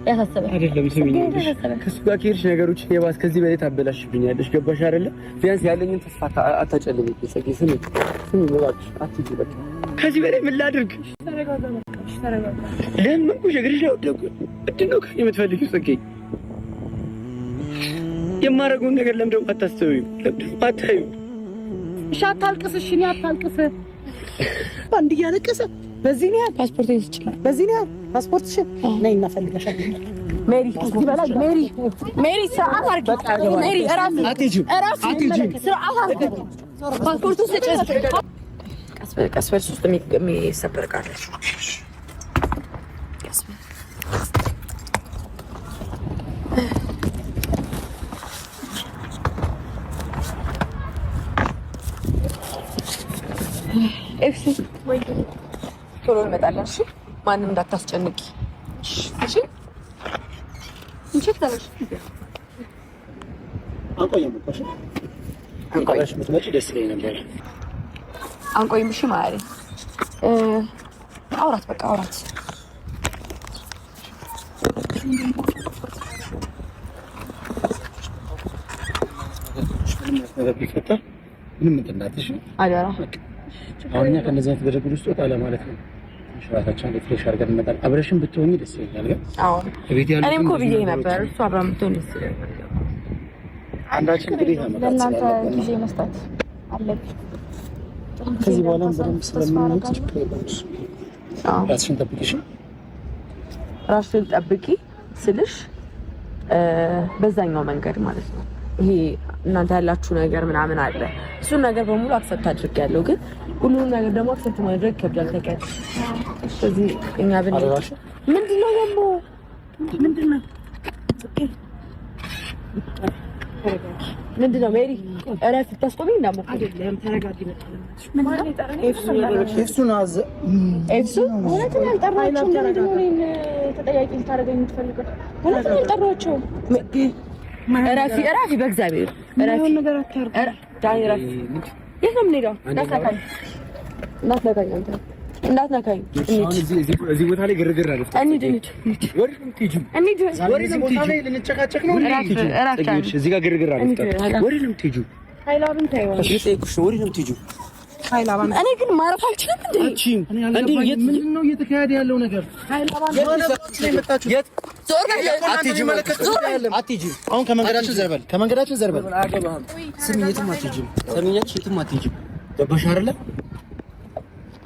ያሳሰበኝ አይደለም። ስሚኝ ከሱ ጋር ከሄድሽ ነገሮች የባስ ከዚህ በላይ ታበላሽብኛለሽ። ገባሽ አይደለ? ቢያንስ ያለኝን ተስፋ አታጨልምብኝ። ስሚ እባክሽ አትሂጂ። በቃ ከዚህ በላይ ምን ላድርግ? ተረጋጋ። ለምን እግርሽ ላይ ወደኩ? ምንድን ነው ከእኔ የምትፈልጊው? ጽጌ የማደርገውን ነገር ለምን ደግሞ አታስተውይም? ለምን አታዩም? እሺ አታልቅስ። እሺ እኔ አታልቅስ። አንድ እያለቀሰ በዚህ ነው ፓስፖርት ይስጭኝ። በዚህ ነው ፓስፖርትሽ ነይ እናፈልጋሻለን። ሜሪ ይበላል። ሜሪ ስርዓት አድርጊ። ሜሪ እራፊ ስርዓት አድርጊ። ፓስፖርቱ ስጭኝ። ቀስ በል ሶስት የሚሰበር ቃል ኤፍሲ ወይ ቶሎ እንመጣለን። እሺ ማንም እንዳታስጨንቂ። እሺ እንዴት ታለሽ? አንቆይም ብትመጪ ደስ ይለኝ ነበር። አንቆይም። እሺ ማሪ አውራት፣ በቃ አውራት። ምንም እንትናትሽ አዳራ አሁን እኛ ከነዚህ አይነት ገደብ ውስጥ ወጣ ለማለት ነው። ሽራታችን ለፍሬሽ አድርገን እንመጣለን። አብረሽን ብትሆኚ ደስ ይለኛል። ግን አዎ እኔም እኮ ብዬሽ ነበር እሱ አብረን ብትሆን ደስ ይለኛል። አንዳችን እንግዲህ ለእናንተ ጊዜ መስጠት አለብኝ። ከዚህ በኋላም በደንብ ስለምንሄድ ችግር የለም። ራስሽን ጠብቂሽ። ራስሽን ጠብቂ ስልሽ በዛኛው መንገድ ማለት ነው። ይሄ እናንተ ያላችሁ ነገር ምናምን አለ። እሱን ነገር በሙሉ አክሰፕት አድርጌያለሁ። ግን ሁሉንም ነገር ደግሞ አክሰፕት ማድረግ ከብዳል። ታውቂያለሽ። ስለዚህ እኛ ብንሄድ ምንድነው ደግሞ ምንድነው ሜሪ እረፍ ታስቆሚ እንዳሞ አይደለም። ተረጋጊ። ኤፍሱን አዘ ኤፍሱን ወላተኛ አልጠራቸው። ምንድነው እኔን ተጠያቂ ልታደርገኝ የምትፈልገው? ወላተኛ አልጠራቸው። እረፊ በእግዚአብሔር እረፊ። ዳኒ እረፊ። የት ነው የምንሄደው? እንዳትነካኝ። እዚህ ቦታ ላይ ግርግር አለ። እንሂድ። ልንጨቃጨቅ ነው። እዚህ ጋር ግርግር አለ። ወዴት ነው የምትሄጂው? ሀይላብን ታይዋ ወዴት ነው የምትሄጂው? እኔ ግን ማረፍ አልችልም። ምንድን ነው እየተካሄደ ያለው ነገር? አሁን ከመንገዳችን ዘርበል። ስሚ፣ የትም አትሄጂም። ሰሚኛች፣ የትም አትሄጂም። ገባሽ አይደለ?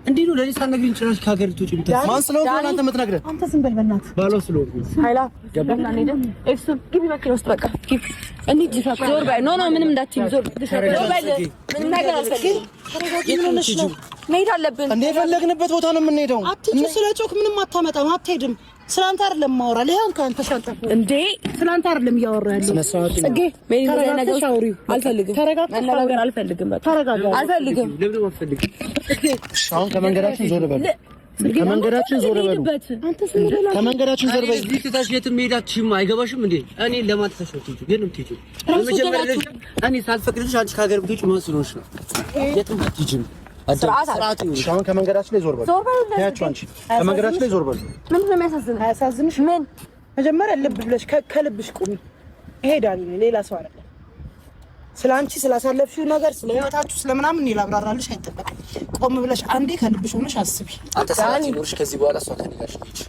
እንዴ ነው ለሊት ሳትነግሪኝ ጭራሽ ከሀገር ልትወጪ የምታስቢው? ማን ስለሆንኩ አንተ የምትነግረኝ? አንተ ዝም በል በእናትህ። ባሏ ስለሆንኩ ኃይላ ገባና እንሂድ። ኤፍሱን ግቢ መኪና ውስጥ በቃ ግቢ። እንሂድ። ዞር በይ። ኖ ምንም እንዳትዪ። ዞር በይ። ምንም ነገር አልፈልግም። መሄድ አለብን። እንደ የፈለግንበት ቦታ ነው የምንሄደው። አትጩ። ስለ ጮክ ምንም አታመጣም። አትሄድም። ስላንተ አይደለም ማውራ። ለያን ካንተ ሻንጣ እንዴ ስላንተ አይደለም ያወራ ያለው። ጽጌ ሜሪ ነገር ሻውሪው አልፈልግም። መነጋገር አልፈልግም። በቃ አልፈልግም። ለምን አትፈልግም? አሁን ከመንገዳችን ዞር በሉ። ከመንገዳችን ዞር በሉ። ከመንገዳችን ዞር በሉ። እዚህ ትታሽ የትም መሄዳችሁም አይገባሽም እንዴ? እኔ ለማትተሽ ነው ትይዩ። ግን ትይዩ በመጀመሪያ ደረጃ እኔ ሳልፈቅድልሽ አንቺ ከሀገር ብትወጪ ምን ስለሆንሽ ነው? የትም አትሄጂም። ስርዓት ይሁን። አሁን ከመንገዳችን ላይ ዞር በሉ። ታያችሁ። አንቺ ከመንገዳችን ላይ ዞር በሉ። ምንድን ነው የሚያሳዝንሽ? አያሳዝንሽ? ምን መጀመሪያ ልብ ብለሽ ከልብሽ ቁሚ። ይሄዳል። ሌላ ሰው አይደለም። ስላንቺ ስላሳለፍሽው ነገር ስለ ህይወታችሁ ስለምናምን እኔ ላብራራልሽ አይጠበቅም። ቆም ብለሽ አንዴ ከልብሽ ሆነሽ አስቢ። አንተ ሰዓት ይኖርሽ ከዚህ በኋላ እሷ ከእኔ ጋር ነች።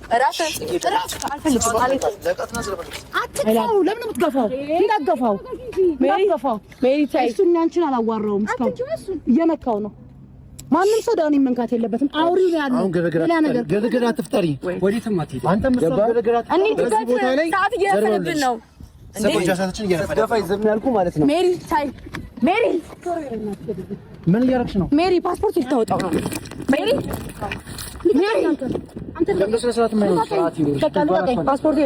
አትገፋው። ለምን የምትገፋው? እንዳትገፋው ሜሪ ታይ። እሱን አንቺን አላዋራውም። እስካሁን እየነካው ነው። ማንም ሰው ዳኒ መንካት የለበትም። አውሪው ያለው አሁን ገበገራ አትፍጠሪ። ወዴትም አትሄጂ። አንተም ገበገራ አትፍጠሪ። ቦታ ላይ ሰዓት እየረፈደብን ነው። ሰዎች አሳታችን እየረፈደፋይ ዝም ያልኩ ማለት ነው። ሜሪ ታይ። ሜሪ ምን እያደረግሽ ነው? ሜሪ ፓስፖርት ልታወጣው ነው። ሜሪ አንተ ለምንድነው ስርዓት የማይሆን? ስርዓት ይኖርሽ። ፓስፖርት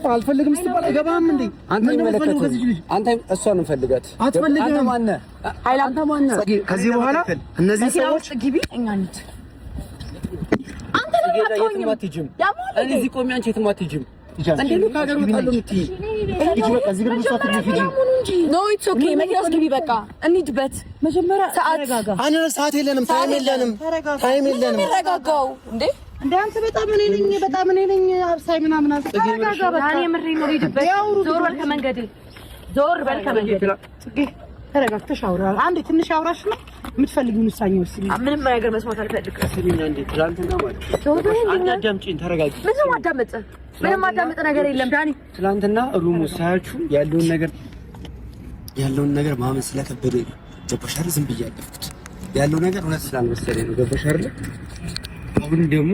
አልፈልግም ስትባል አይገባም እንዴ? አንተ እሷን እንፈልጋት። አትፈልግም። አንተ ማነህ? አንተ ማነህ? ከዚህ በኋላ እነዚህ ሰዎች ግቢ እኛ ነን። አንተ የትም አትሄጂም። እኔ እዚህ ቆሜ አንቺ የትም አትሄጂም። እንዴ ነው ካገር ወጣለሁ የምትይ? እጂ በቃ እዚህ ግርም ሰዓት ልትሄጂ ኖ ኢትስ ኦኬ። መኪናስ ግቢ በቃ እንሂድበት። መጀመሪያ ሰዓት ሰዓት የለንም። ታይም የለንም። ተረጋጋው እንዴ እንዳንተ በጣም እኔ ነኝ አብሳይ ምናምን አልተረጋጋ በቃ እኔ ምሬ ነው ሄድበት ዞር በል ከመንገዴ ጽጌ ተረጋግተሽ አውራ አንዴ ትንሽ አውራሽ ነው የምትፈልጊውን ውሳኔ ወስኝ ምንም ነገር መስማት አልፈልግም ስለኛ እንዴ ትላንትና ማለት አዳምጪኝ ተረጋጊ ምንም ማዳመጥ ነገር የለም ዳኒ ትላንትና ሩሙ ሳያችሁ ያለውን ነገር ማመን ስለከበደኝ ገባሽ አይደል ዝም ብዬ ያለፍኩት ያለው ነገር እውነት ስላልመሰለኝ ነው ገባሽ አይደል አሁን ደግሞ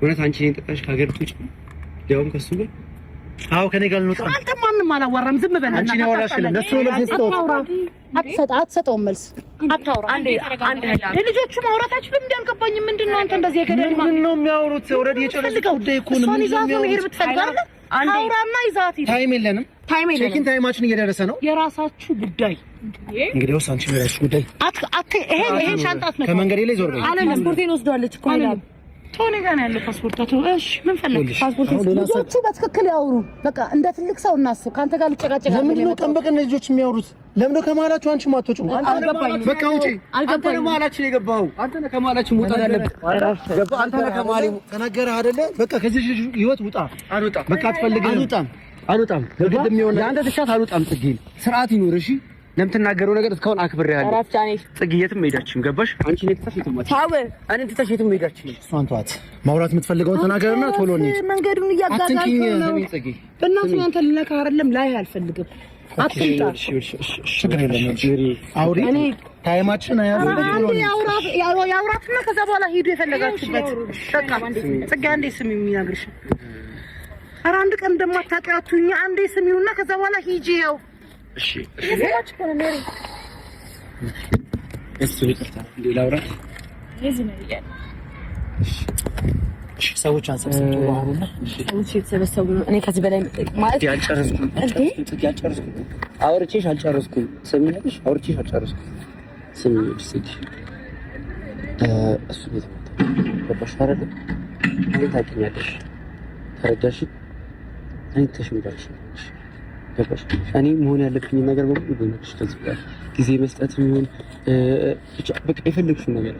እውነት አንቺ ነኝ ተጣሽ ከሀገር ትውጪ ያውም ከሱ ጋር አው ከኔ ጋር ነው አንተ ማንንም አላወራም ዝም በልና አንቺ ነው ወራሽልኝ ለሱ ለዚህ አትሰጠውም መልስ አታውራ አንዴ ልጆቹ ማውራታችሁ ለምን አልገባኝም ምንድነው አንተ እንደዚህ የገደል ምን ነው የሚያወሩት ኦሬዲ የጨረስኩት ጉዳይ እኮ ነው ምን ነው የሚያወሩት አውራና ይዛት ታይም የለንም ቼኪን ታይማችን እየደረሰ ነው የራሳችሁ ጉዳይ እንግዲህ ወሳንቺ ነው ጉዳይ ይሄን ሻንጣ አትነካ ከመንገዴ ላይ ዞር በይ አለ ፓስፖርቴን ወስዷለች እኮ አይደል ቶኒ ጋር ነው ያለው ፓስፖርታቱ እሺ ምን ፈለግሽ ፓስፖርት ልጆቹ በትክክል ያወሩ በቃ እንደ ትልቅ ሰው እናስብ ካንተ ጋር ልጨቃጨቃ ለምንድን ነው ቀን በቀን ልጆች የሚያወሩት ለምን ነው ከመሀላችሁ አንቺ ማትወጪ አልገባኝም በቃ ውጪ አንተ ነው መሀላችን የገባው አንተ ነው ከመሀላችን መውጣት ያለብህ ገባ አንተ ነው ከመሀል ተናገረህ አይደለ በቃ ከዚህ ህይወት ውጣ አልወጣም በቃ አትፈልግም አልወጣም ግድ የሚሆን አንተ ተሻት አልወጣም ጽጌ ስርዓት ይኖር እሺ ለምትናገረው ነገር እስካሁን አክብሬሃለሁ አራፍታኔ ጽጌ የትም ሄዳችን ገባሽ አንቺ ነኝ ተፈሽተው ማለት ታው እኔ ተፈሽተው ሄዳችን እሷን ተዋት ማውራት የምትፈልገውን ተናገርና ቶሎ እንሂድ መንገዱን እያጋጋችሁ ነው ጽጌ በእናትህ አንተ ልነካ አይደለም ላይ አልፈልግም አትምጣ ችግር የለም አውሪ እኔ ታይማችን ያውራትና ከዛ በኋላ ሂዱ የፈለጋችሁበት በቃ ጽጌ አንዴ ስሚ የሚነግርሽ ኧረ አንድ ቀን እንደማታውቂያቱኛ አንዴ ስሚውና ከዛ በኋላ ሂጂ ያው እሺ እሱ ይቅርታ ሌላ አውራት እዚህ ነው ያለው እሺ ሰዎች አንሰብስብ ባሁንና ሰዎች የተሰበሰቡ ነው እኔ ከዚህ በላይ ማለት ያልጨረስኩኝ አውርቼሽ አልጨረስኩም ሰሚነሽ አውርቼሽ አልጨረስኩም ሰሚነሽ እሱ ቤት ተባሻረ አንተ ታውቂኛለሽ ተረዳሽ አንተ ተሽምዳሽ ገባሽ እኔ መሆን ያለብኝ ነገር በሙሉ ልነግርሽ ከዚህ ጋር ጊዜ መስጠት የሚሆን ብቻ በቃ የፈለግሽውን ነገር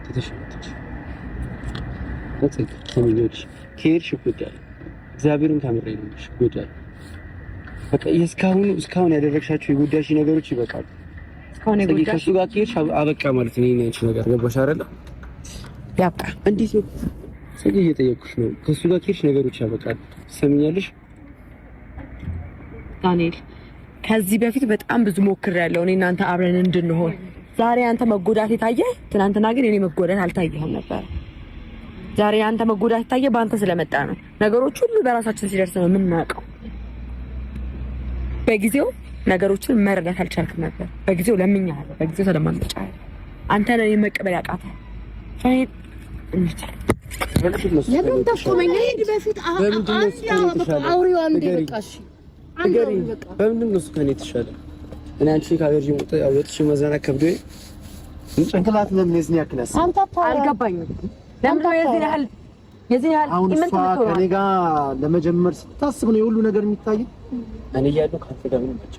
ተተሽምተሽ ከሚኞች ከሄድሽ ይጎዳል እግዚአብሔርን ካመረኝ ነው ይጎዳል በቃ እስካሁን ያደረግሻቸው የጎዳሽ ነገሮች ይበቃሉ እስካሁን የጎዳሽ ከሱ ጋር ከሄድሽ አበቃ ማለት ነው የኔ ነገር ገባሽ አይደል ያብቃ እንዴት ነው ስለዚህ እየጠየቅኩሽ ነው ከሱ ጋር ከሄድሽ ነገሮች ያበቃሉ ትሰሚኛለሽ ዳንኤል ከዚህ በፊት በጣም ብዙ ሞክሬያለሁ እኔ እናንተ አብረን እንድንሆን ዛሬ አንተ መጎዳት የታየ ትናንትና ግን እኔ መጎዳት አልታየህም ነበር ዛሬ አንተ መጎዳት የታየ በአንተ ስለመጣ ነው ነገሮች ሁሉ በራሳችን ሲደርስ ነው የምናውቀው በጊዜው ነገሮችን መረዳት አልቻልክም ነበር በጊዜው ለምኛለሁ በጊዜው ተለማምጫለሁ አንተ ነህ የመቀበል ያቃተህ ፈይት ለምን ተቆመኝ በፊት አውሪው አንዴ በቃሽ በምንድን ነው እሱ ከእኔ የተሻለ እኔ አንቺ ካገርጂ ወጥሽ መዘናከብ ከብዶኝ ጭንቅላት ለምን የዝን ያክላስ አንተ አልገባኝም ለምን የዚህ ያህል አሁን እሷ ከእኔ ጋር ለመጀመር ስታስብ ነው የሁሉ ነገር የሚታየው እኔ እያለሁ ካንተ ጋር ምን ብቻ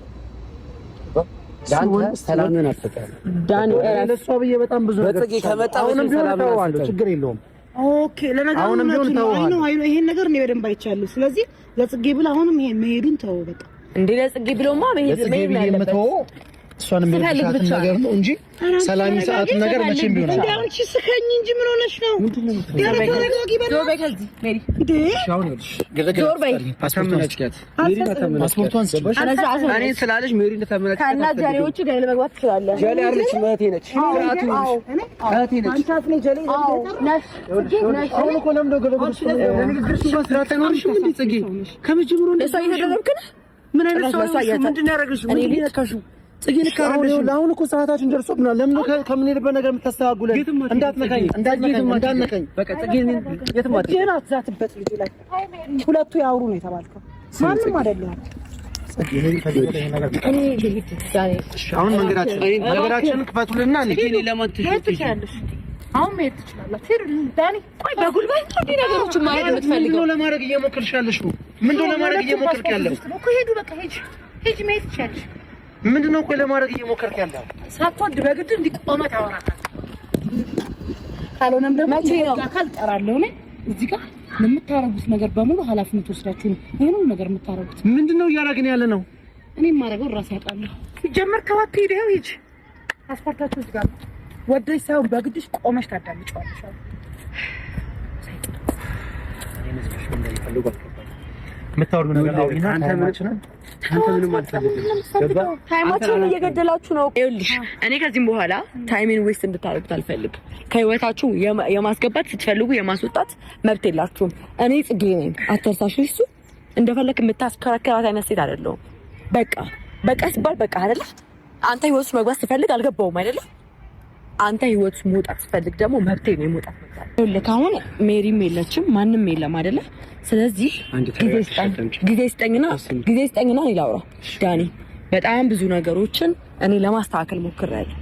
ዳንኤል ሰላምን አጥተካለ ዳንኤል ለሷ ብዬ በጣም ብዙ ነገር በጽጌ ከመጣ አሁንም ቢሆን ተዋዋለሁ ችግር የለውም ኦኬ ለነገሩ ነው ይሄን ነገር ነው በደንብ አይቻለሁ ስለዚህ ለጽጌ ብለ አሁንም ይሄን መሄዱን ተው በቃ እንዴ ለጽጌ ብለውማ መሄድ ያለበት እሷንም ቢልሻት ነገር ነው እንጂ ሰላም ሰዓት ነገር መቼም ቢሆን እንዴ አንቺ ስከኝ እንጂ ምን ሆነሽ ነው ፓስፖርቷን እኔ ስላለሽ ሜሪ እንደተመለከተ ከናጃሪዎቹ ጋር ለመግባት ትችላለህ ጃሊ አርልሽ ማቴ ነች ማቴ ነች አንተ አፍኔ ጃሊ ነሽ አሁን እኮ ለምን ነው ገለገልሽ ለንግግርሽ ስራ ተኖርሽም እንዴ ጽጌ ከመጀመሩ ለሷ እየተደረብክ ምን አይነት ሰው ምንድን ያደረግሽው እኔ ልከሽው ጽጌ ልካረልሽ አሁን እኮ ሰዓታችን ደርሶብናል ለምን ከምንሄድበት ነገር የምታስተዋጉለን እንዳትነካኝ በቃ ጽጌ የትም አትዛትበት ልጅ ላይ ሁለቱ ያውሩ ነው የተባልከው ማንንም አይደለም አሁን መንገዳችን ክፈቱልና እኔ ለማትሽልሽ አሁን መሄድ ትችላላችሁ ዳኒ ቆይ በጉልበት ነው ነገሮችን ማየት የምትፈልገው ምንድነው ለማድረግ እየሞከርሻለሽ ነው ምንድነው ለማድረግ እየሞከርክ ያለው እኮ ሄዱ በቃ ሂጂ መሄድ ትችላለሽ ምንድነው ቆይ ለማድረግ እየሞከርክ ያለው ሳትወድ በግድ እንዲቆመ ታወራታለህ ካልሆነም ደግሞ አካል ጠራለሁ እኔ እዚህ ጋር ለምታረጉት ነገር በሙሉ ኃላፊነት ወስዳችሁ ነው ይሄንን ነገር የምታረጉት። ምንድነው እያደረግን ያለ ነው? እኔ ማረገው ራስ ያውቃለሁ። ሲጀመር ከዋት ሄደው ይጭ ፓስፖርታችሁ እዚህ ጋር ወደሽ ሳይሆን በግድሽ ቆመሽ ታዳምጪዋለሽ። የምታወሩ ነገር አውሪና አንተ ምንም አልፈልግም። ገባ? ታይማችሁን እየገደላችሁ ነው። ይኸውልሽ እኔ ከዚህም በኋላ ታይሜን ዌስት እንድታደርጉት አልፈልግም። ከህይወታችሁ የማስገባት ስትፈልጉ የማስወጣት መብት የላችሁም። እኔ ጽጌ ነኝ፣ አትርሳሽ። እሱ እንደፈለክ የምታስከራከራት አይነት ሴት አይደለሁም። በቃ ሲባል በቃ አይደለ? አንተ ህይወት ውስጥ መግባት ስትፈልግ አልገባውም አይደለ? አንተ ህይወት ውስጥ መውጣት ስትፈልግ ደግሞ መብቴ ነው የመውጣት መብት። ይኸውልህ አሁን ሜሪም የለችም ማንም የለም አይደለ? ስለዚህ ጊዜ ስጠኝና እኔ ላውራ። ዳኒ በጣም ብዙ ነገሮችን እኔ ለማስተካከል ሞክሬያለሁ።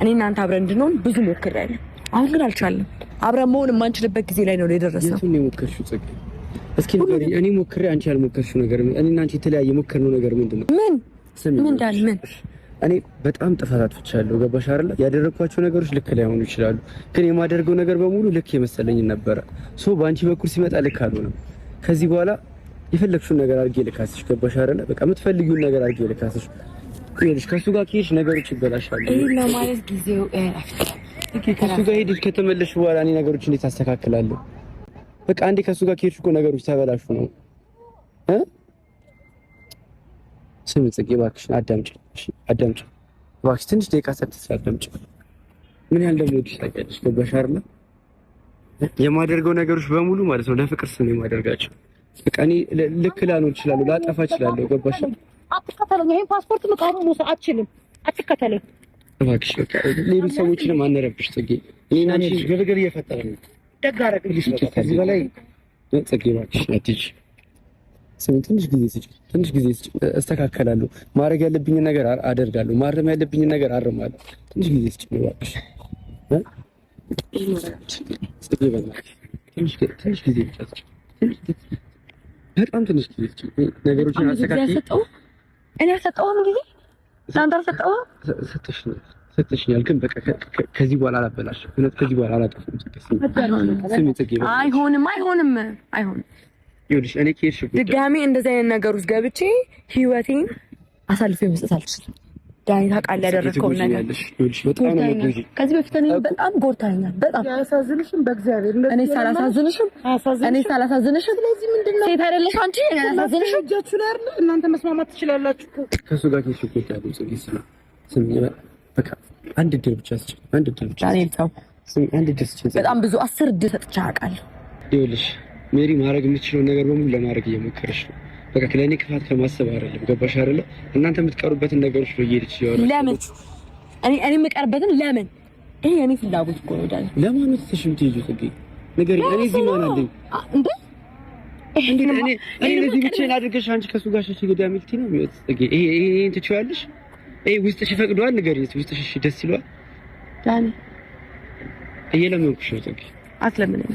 እኔ እናንተ አብረን እንድንሆን ብዙ ሞክሬያለሁ። አሁን ግን አልቻልንም። አብረን መሆን የማንችልበት ጊዜ ላይ ነው የደረስነው። የቱን የሞከርሽው ጽጌ? እስኪ ንገሪኝ። እኔ ሞክሬ አንቺ ያልሞከርሽው ነገር እኔ እና አንቺ የተለያየ ሞከርነው ነገር ምንድን ነው? ምን ዳኒ ምን? እኔ በጣም ጥፋት አጥፍቻለሁ። ገባሽ አይደለ? ያደረኳቸው ነገሮች ልክ ላይሆኑ ይችላሉ፣ ግን የማደርገው ነገር በሙሉ ልክ የመሰለኝ ነበረ። በአንቺ በኩል ሲመጣ ልክ አልሆነም። ከዚህ በኋላ የፈለግሽውን ነገር አድርጌ ልካስሽ። ገባሽ አይደለ? በቃ የምትፈልጊውን ነገር አድርጌ ልካስሽ። ይኸውልሽ ከሱ ጋር ከሄድሽ ነገሮች ይበላሻሉ። ይሄ ለማለት ጊዜው ከሱ ጋር ሄድሽ ከተመለስሽ በኋላ እኔ ነገሮች እንዴት አስተካክላለሁ? በቃ አንዴ ከሱ ጋር ከሄድሽ እኮ ነገሮች ተበላሹ ነው። ስሚ ጽጌ እባክሽን አዳምጪኝ። እሺ አዳምጪኝ እባክሽ፣ ትንሽ ደቂቃ ሰጥተሽ አዳምጪኝ። ምን ያህል እንደምወድሽ ታውቂያለሽ። ገባሽ አይደል? የማደርገው ነገሮች በሙሉ ማለት ነው ለፍቅር ስም የማደርጋቸው። በቃ እኔ ልክ ላልሆን እችላለሁ፣ ላጠፋ እችላለሁ። ገባሽ? አትከተለኝ። ይሄን ፓስፖርት መቃወም መውሰድ አትችልም። አትከተለኝ እባክሽ። በቃ ሌሎች ሰዎችንም አነረብሽ ጽጌ። እኔና አንቺ ግርግር እየፈጠረ ነው። ደግ አደረግልሽ። ከዚህ በላይ ጽጌ እባክሽ አትሂጂ። ትንሽ ጊዜ ስጪኝ፣ እስተካከላለሁ። ማድረግ ያለብኝን ነገር አደርጋለሁ። ማረም ያለብኝን ነገር አርማለሁ። ትንሽ ጊዜ ስጪኝ እባክሽ። ትንሽ ጊዜ ብቻ ስጪኝ፣ በጣም ትንሽ ጊዜ ስጪኝ። ነገሮችን አስተካክዬ እኔ አልሰጠሁም ጊዜ ለአንተ አልሰጠሁም። ሰጥተሽኛል፣ ግን በቃ ከዚህ በኋላ አላበላሽም። እውነት ከዚህ በኋላ አላጠፋም። ስሚ ጽጌ፣ አይሆንም። ይኸውልሽ እኔ ከሄድሽ ድጋሜ እንደዚህ አይነት ነገር ውስጥ ገብቼ ህይወቴን አሳልፌ መስጠት አልችልም። ዳኒ ታውቃለህ ያደረከውን ነገር። ይኸውልሽ በጣም ነው የምትጎጂኝ። ከዚህ በፊት እኔ በጣም ጎድታኛል። በጣም ያሳዝንሽም በእግዚአብሔር እኔ ሳላሳዝንሽም ስለዚህ ምንድነው ሴት አይደለሽ አንቺ? ያሳዝንሽም እጃችሁ ላይ አይደል? እናንተ መስማማት ትችላላችሁ። ከሱ ጋር ከሱ ያለው ጽጌ ስሚ በቃ አንድ ድል ብቻ ስጪኝ። አንድ ድል ብቻ ዳንኤል ተው። ስሚ አንድ ድል ስጪኝ። በጣም ብዙ 10 ድል ሰጥቼ አውቃለሁ። ይኸውልሽ ሜሪ ማድረግ የምትችለው ነገር በሙሉ ለማድረግ እየሞከረች ነው። በቃ ለእኔ ክፋት ከማሰብ አይደለም። ገባሽ አይደለ? እናንተ የምትቀሩበትን ነገሮች በየሄድሽ ያወራሽ። ለምን እኔ የምቀርበትን ለምን? ይሄ የኔ ፍላጎት እኮ ነው ዳንኤል። ለማን ነው ትሽም ትይጁ ጽጌ? ነገር እኔ እዚህ ማን አለኝ እንዴ? እኔ ለዚህ ብቻዬን አድርገሽ አንቺ ከሱ ጋር ሸሽ ገዳም ልትይ ነው የሚወጥ ጽጌ። ይሄን ትችያለሽ? ውስጥሽ ይፈቅደዋል? ንገሪኝ። ውስጥሽ እሺ ደስ ይለዋል? ዳንኤል እየለመንኩሽ ነው ጽጌ። አትለምነኝ።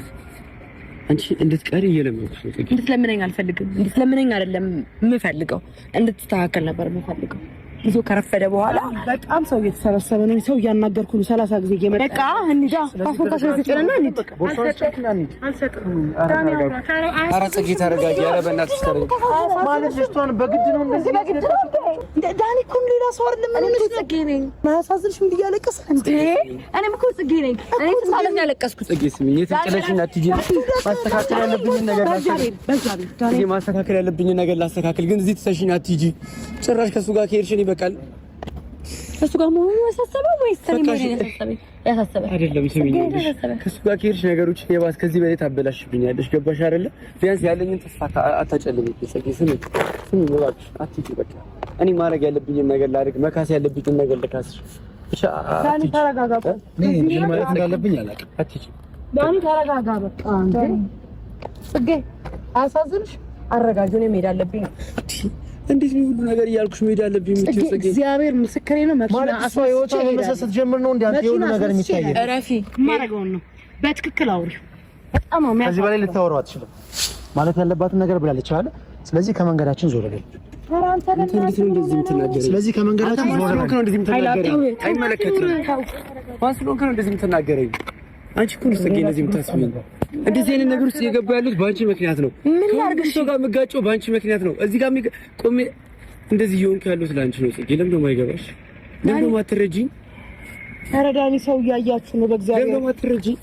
አንቺ እንድትቀሪ እየለመንኩሽ ነው ጽጌ። እንድትለምነኝ አልፈልግም። እንድትለምነኝ አይደለም የምፈልገው፣ እንድትስተካከል ነበር የምፈልገው። ይዞ ከረፈደ በኋላ በጣም ሰው እየተሰበሰበ ነው። ሰው እያናገርኩ ነው። 30 ጊዜ እየመጣ በቃ እንጃ ፓስፖርታችን ተጨረና እንዴ? ኧረ ጽጌ ተረጋጊ። ኧረ በእናትሽ ተረጋጊ። ማለት ልጅቷን በግድ ነው እንደዚህ ዳኒ እኮ ሌላ ሰው አይደለም። እኔ እኮ ጽጌ ነኝ። ማያሳዝንሽም እያለቀሰ እንዴ? እኔም እኮ ጽጌ ነኝ። እኔ ተሳለም ያለቀስኩት ጽጌ ስሚኝ፣ የተጨለሽኝ አትጂ። ማስተካከል ያለብኝን ነገር ማስተካከል ያለብኝን ነገር ላስተካክል፣ ግን እዚህ ትሰሽኝ አትጂ። ጭራሽ ከሱ ጋር ከሄድሽ እኔ በቃ ከሱ ጋር መሆኑ ያሳሰበው ወይስ ያሳሰበ አይደለም? ስሚኝ፣ ከሱ ጋር ከሄድሽ ነገሮች የባስ ከዚህ በላይ ታበላሽብኛለሽ። ገባሽ አይደለ? ቢያንስ ያለኝን ተስፋ አታጨልምኝ። ስሚኝ እባክሽ አትጂ። በቃ እኔ ማድረግ ያለብኝን ነገር ላድርግ፣ መካስ ያለብኝን ነገር ልካስሽ ብቻ። ዳኒ ተረጋጋ። ምን ማለት እንዳለብኝ አላውቅም። አትጂ ዳኒ ተረጋጋ። በቃ እንዴ ጽጌ አያሳዝንሽ? አረጋጊው። እኔ መሄድ አለብኝ። እንዴት ነው ሁሉ ነገር እያልኩሽ መሄድ አለብኝ የምትይው ጽጌ? እግዚአብሔር ምስክሬ ነው። መኪና አስፋይወታ መመሰሰት ጀምር ነው እንዴ? አንተ ሁሉ ነገር የሚታየው እረፊ። ማረጋውን ነው በትክክል አውሪ። በጣም ነው የሚያሳዝነው። ከዚህ በላይ ልታወራው አትችልም። ማለት ያለባትን ነገር ብላለች አለ። ስለዚህ ከመንገዳችን ዞር በል። ስለዚህ ከመንገዳችን ዞር በል። አይመለከትም። ማስሎን ከነ እንደዚህ የምትናገረኝ አንቺ እኮ ነው ጽጌ እንደዚህ የምታስቢው። እንደዚህ አይነት ነገር ውስጥ የገባ ያሉት በአንቺ ምክንያት ነው። ምን ላድርግሽ? ሰው ጋር የምጋጨው በአንቺ ምክንያት ነው። እዚህ ጋር ቆሜ እንደዚህ እየሆንኩ ያሉት ለአንቺ ነው ጽጌ። ለምን ነው የማይገባሽ? ለምን ነው የማትረጂኝ? ኧረ ዳኒ ሰው እያያችሁ ነው በእግዚአብሔር። ለምን ነው የማትረጂኝ?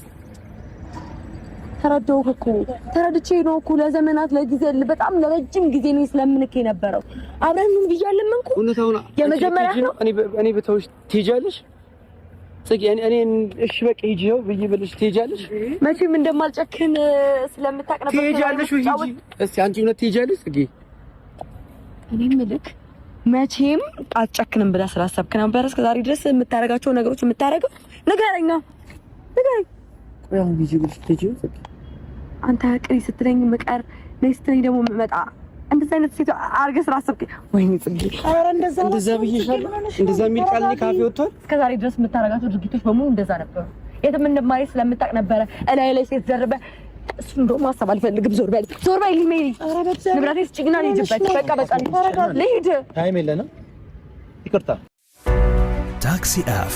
ተረዳሁህ እኮ ተረድቼ ነው እኮ ለዘመናት ለጊዜ በጣም ለረጅም ጊዜ ነው ስለምንክ የነበረው አብረን ምን ብያለሁ እንኳን እውነታውን የመጀመሪያ ነው። እኔ በተውሽ ትሄጃለሽ ጽጌ። እኔ እሺ በቃ ሂጂ ነው ብዬሽ ብለሽ ትሄጃለሽ። መቼም እንደማልጨክን ስለምታውቅ ነበር። ትሄጃለሽ ወይ ሂጂ እስቲ አንቺ እውነት ትሄጃለሽ ጽጌ? እኔ ምልክ መቼም አልጨክንም ብለህ ስላሰብክ ነበር እስከ ዛሬ ድረስ የምታረጋቸው ነገሮች የምታረገው ንገረኝ። ያው ሂጂ ብለሽ ትሄጂው ጽጌ። አንተ ቅሪ ስትለኝ ምቀር ነይ ስትለኝ ደግሞ መጣ እንደዛ አይነት ሴት አርገህ ስላሰብክ ወይኔ ጽጌ። ኧረ እንደዛ ብዬሻለሁ። እንደዛ የሚል ቃል ካፌ ወጥቷል። እስከዛሬ ድረስ የምታረጋቸው ድርጊቶች በሙሉ እንደዛ ነበሩ። የትም እንደማይል ስለምታውቅ ነበረ እላይ ላይ ሴት ዘርበ እሱ እንደውም ማሰብ አልፈልግም። ዞር በል ሊሜሪ። ንብረቴ ስጭኝና ልሂድበት። በቃ ልሂድ። ታይም የለንም። ይቅርታ። ታክሲ አፍ